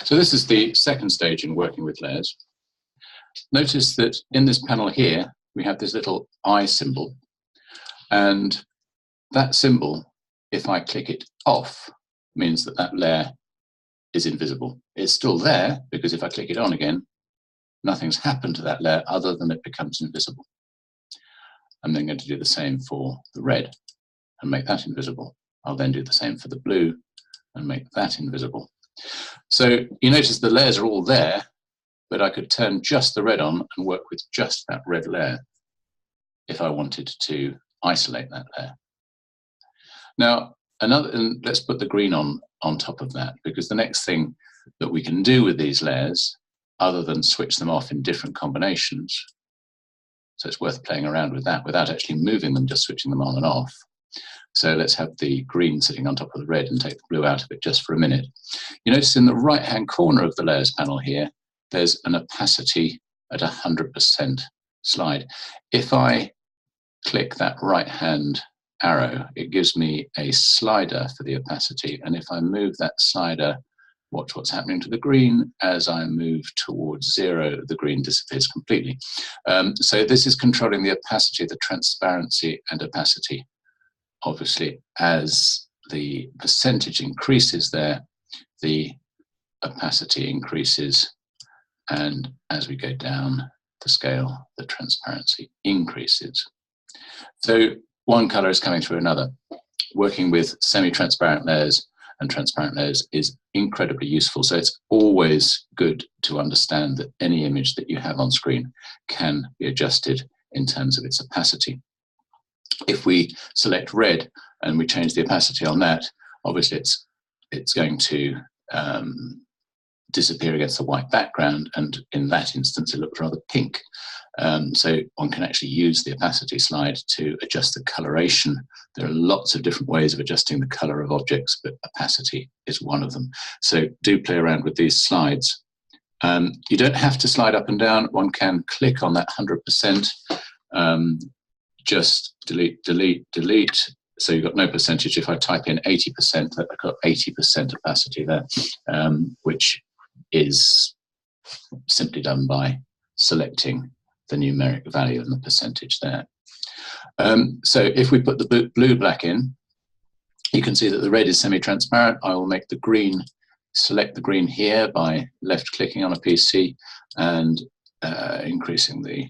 So this is the second stage in working with layers. Notice that in this panel here, we have this little eye symbol, and that symbol, if I click it off, means that that layer is invisible. It's still there, because if I click it on again, nothing's happened to that layer other than it becomes invisible. I'm then going to do the same for the red and make that invisible. I'll then do the same for the blue and make that invisible. So you notice the layers are all there, but I could turn just the red on and work with just that red layer if I wanted to isolate that layer. Now, and let's put the green on top of that, because the next thing that we can do with these layers, other than switch them off in different combinations, so it's worth playing around with that without actually moving them, just switching them on and off. So let's have the green sitting on top of the red and take the blue out of it just for a minute. You notice in the right-hand corner of the layers panel here, there's an opacity at 100% slide. If I click that right-hand arrow, it gives me a slider for the opacity. And if I move that slider, watch what's happening to the green. As I move towards 0, the green disappears completely. So this is controlling the opacity, the transparency and opacity. Obviously, as the percentage increases there, the opacity increases, and as we go down the scale, the transparency increases. So one color is coming through another. Working with semi-transparent layers and transparent layers is incredibly useful. So it's always good to understand that any image that you have on screen can be adjusted in terms of its opacity. If we select red and we change the opacity on that, obviously it's going to disappear against the white background, and in that instance it looks rather pink. So one can actually use the opacity slide to adjust the coloration. There are lots of different ways of adjusting the color of objects, but opacity is one of them. So do play around with these slides. You don't have to slide up and down. One can click on that 100%, just delete, delete, delete. So you've got no percentage. If I type in 80%, I've got 80% opacity there, which is simply done by selecting the numeric value and the percentage there. So if we put the blue black in, you can see that the red is semi-transparent. I will make the green, select the green here by left-clicking on a PC and increasing the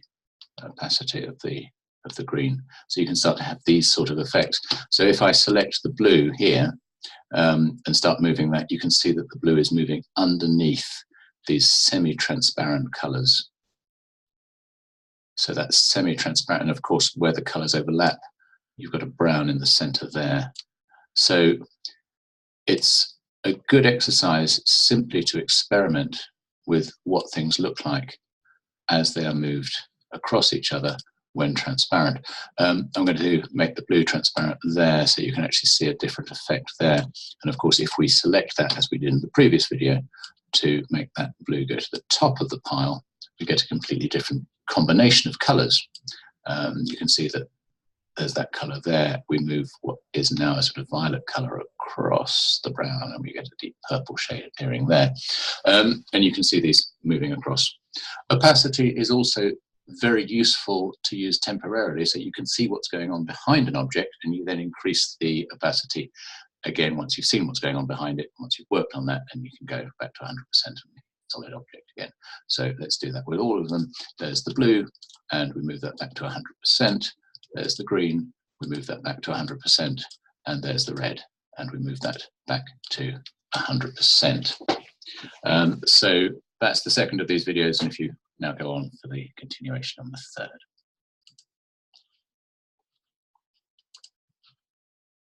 opacity of the green. So you can start to have these sort of effects. So if I select the blue here and start moving that, you can see that the blue is moving underneath these semi-transparent colors. So that's semi-transparent, and of course where the colors overlap, you've got a brown in the center there. So it's a good exercise simply to experiment with what things look like as they are moved across each other when transparent. I'm going to make the blue transparent there so you can actually see a different effect there. And of course, if we select that, as we did in the previous video, to make that blue go to the top of the pile, we get a completely different combination of colors. You can see that there's that color there. We move what is now a sort of violet color across the brown, and we get a deep purple shade appearing there. And you can see these moving across. Opacity is also very useful to use temporarily, so you can see what's going on behind an object, and you then increase the opacity again once you've seen what's going on behind it. Once you've worked on that, and you can go back to 100% and solid object again. So let's do that with all of them. There's the blue, and we move that back to 100%. There's the green, we move that back to 100%, and there's the red, and we move that back to 100%. So that's the second of these videos, and if you now go on for the continuation on the third.